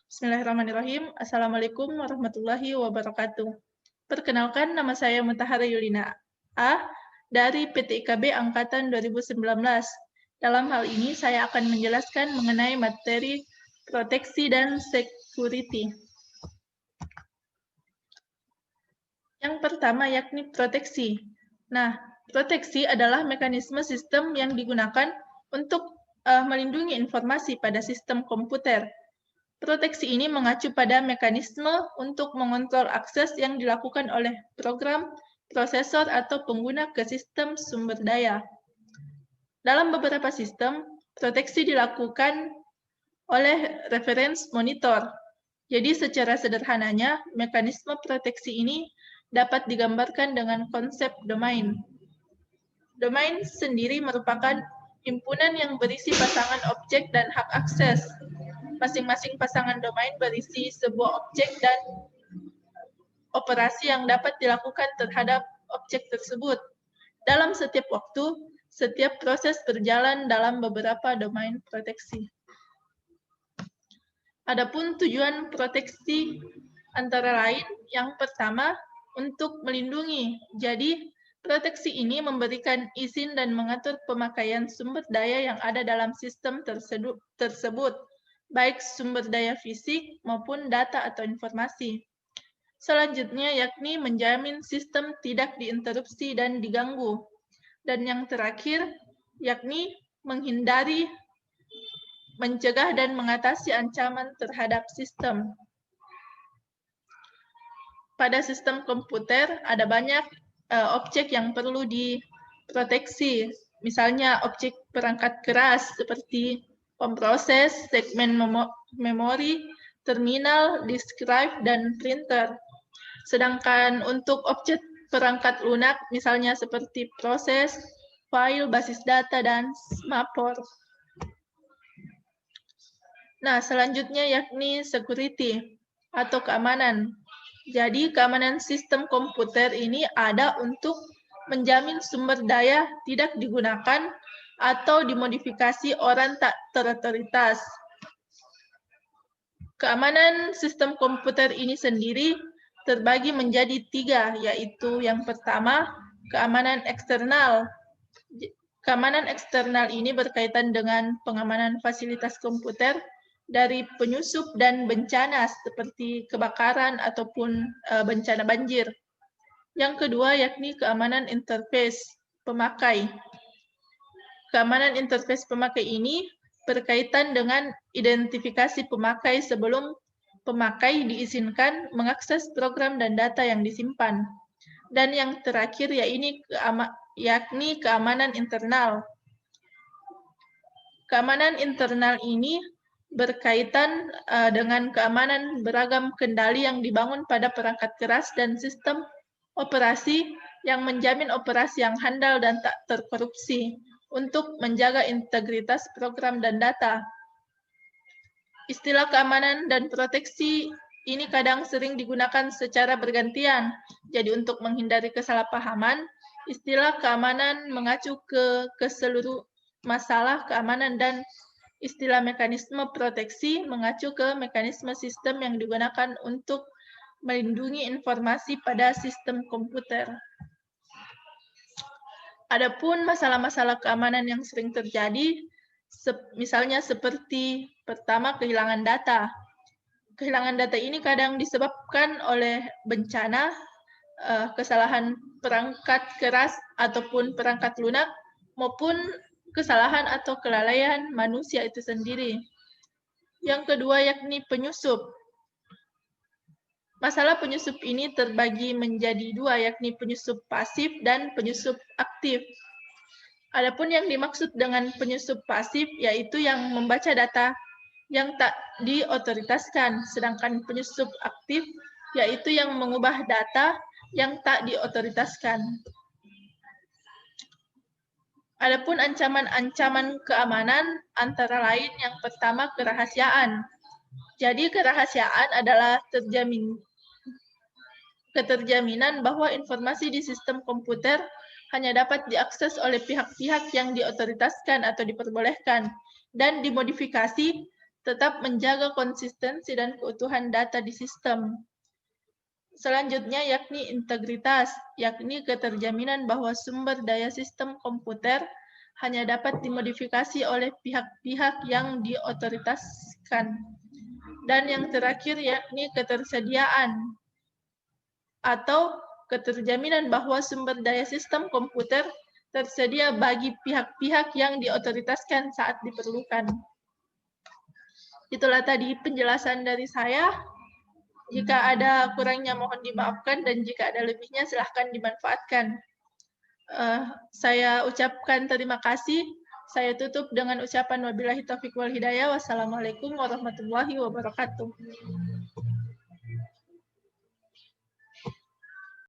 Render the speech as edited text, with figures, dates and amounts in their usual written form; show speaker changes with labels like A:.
A: Bismillahirrahmanirrahim. Assalamualaikum warahmatullahi wabarakatuh. Perkenalkan, nama saya Mutahara Yulina A dari PT IKB Angkatan 2019. Dalam hal ini, saya akan menjelaskan mengenai materi proteksi dan security. Yang pertama yakni proteksi. Nah, proteksi adalah mekanisme sistem yang digunakan untuk melindungi informasi pada sistem komputer. Proteksi ini mengacu pada mekanisme untuk mengontrol akses yang dilakukan oleh program, prosesor, atau pengguna ke sistem sumber daya. Dalam beberapa sistem, proteksi dilakukan oleh reference monitor. Jadi secara sederhananya, mekanisme proteksi ini dapat digambarkan dengan konsep domain. Domain sendiri merupakan himpunan yang berisi pasangan objek dan hak akses. Masing-masing pasangan domain berisi sebuah objek dan operasi yang dapat dilakukan terhadap objek tersebut. Dalam setiap waktu, setiap proses berjalan dalam beberapa domain proteksi. Adapun tujuan proteksi antara lain, yang pertama, untuk melindungi. Jadi, proteksi ini memberikan izin dan mengatur pemakaian sumber daya yang ada dalam sistem tersebut, baik sumber daya fisik maupun data atau informasi. Selanjutnya yakni menjamin sistem tidak diinterupsi dan diganggu. Dan yang terakhir yakni menghindari, mencegah dan mengatasi ancaman terhadap sistem. Pada sistem komputer ada banyak objek yang perlu diproteksi. Misalnya objek perangkat keras seperti pemproses, segmen memori, terminal, disk drive, dan printer. Sedangkan untuk objek perangkat lunak, misalnya seperti proses, file, basis data, dan mapper. Nah, selanjutnya yakni security atau keamanan. Jadi, keamanan sistem komputer ini ada untuk menjamin sumber daya tidak digunakan atau dimodifikasi orang tak terotoritas. Keamanan sistem komputer ini sendiri terbagi menjadi 3, yaitu yang pertama, keamanan eksternal. Keamanan eksternal ini berkaitan dengan pengamanan fasilitas komputer dari penyusup dan bencana seperti kebakaran ataupun bencana banjir. Yang kedua yakni keamanan interface pemakai. Keamanan interface pemakai ini berkaitan dengan identifikasi pemakai sebelum pemakai diizinkan mengakses program dan data yang disimpan. Dan yang terakhir yakni keamanan internal. Keamanan internal ini berkaitan dengan keamanan beragam kendali yang dibangun pada perangkat keras dan sistem operasi yang menjamin operasi yang handal dan tak terkorupsi untuk menjaga integritas program dan data. Istilah keamanan dan proteksi ini kadang sering digunakan secara bergantian. Jadi untuk menghindari kesalahpahaman, istilah keamanan mengacu ke seluruh masalah keamanan dan istilah mekanisme proteksi mengacu ke mekanisme sistem yang digunakan untuk melindungi informasi pada sistem komputer. Adapun masalah-masalah keamanan yang sering terjadi, misalnya seperti pertama, kehilangan data. Kehilangan data ini kadang disebabkan oleh bencana, kesalahan perangkat keras ataupun perangkat lunak, maupun kesalahan atau kelalaian manusia itu sendiri. Yang kedua yakni penyusup. Masalah penyusup ini terbagi menjadi 2, yakni penyusup pasif dan penyusup aktif. Adapun yang dimaksud dengan penyusup pasif yaitu yang membaca data yang tak diotoritaskan, sedangkan penyusup aktif yaitu yang mengubah data yang tak diotoritaskan. Adapun ancaman-ancaman keamanan antara lain yang pertama kerahasiaan. Jadi kerahasiaan adalah keterjaminan bahwa informasi di sistem komputer hanya dapat diakses oleh pihak-pihak yang diotoritaskan atau diperbolehkan dan dimodifikasi tetap menjaga konsistensi dan keutuhan data di sistem. Selanjutnya yakni integritas, yakni keterjaminan bahwa sumber daya sistem komputer hanya dapat dimodifikasi oleh pihak-pihak yang diotoritaskan. Dan yang terakhir yakni ketersediaan atau keterjaminan bahwa sumber daya sistem komputer tersedia bagi pihak-pihak yang diotoritaskan saat diperlukan. Itulah tadi penjelasan dari saya. Jika ada kurangnya mohon dimaafkan dan jika ada lebihnya silahkan dimanfaatkan. Saya ucapkan terima kasih. Saya tutup dengan ucapan wabillahi taufiq wal hidayah. Wassalamualaikum warahmatullahi wabarakatuh.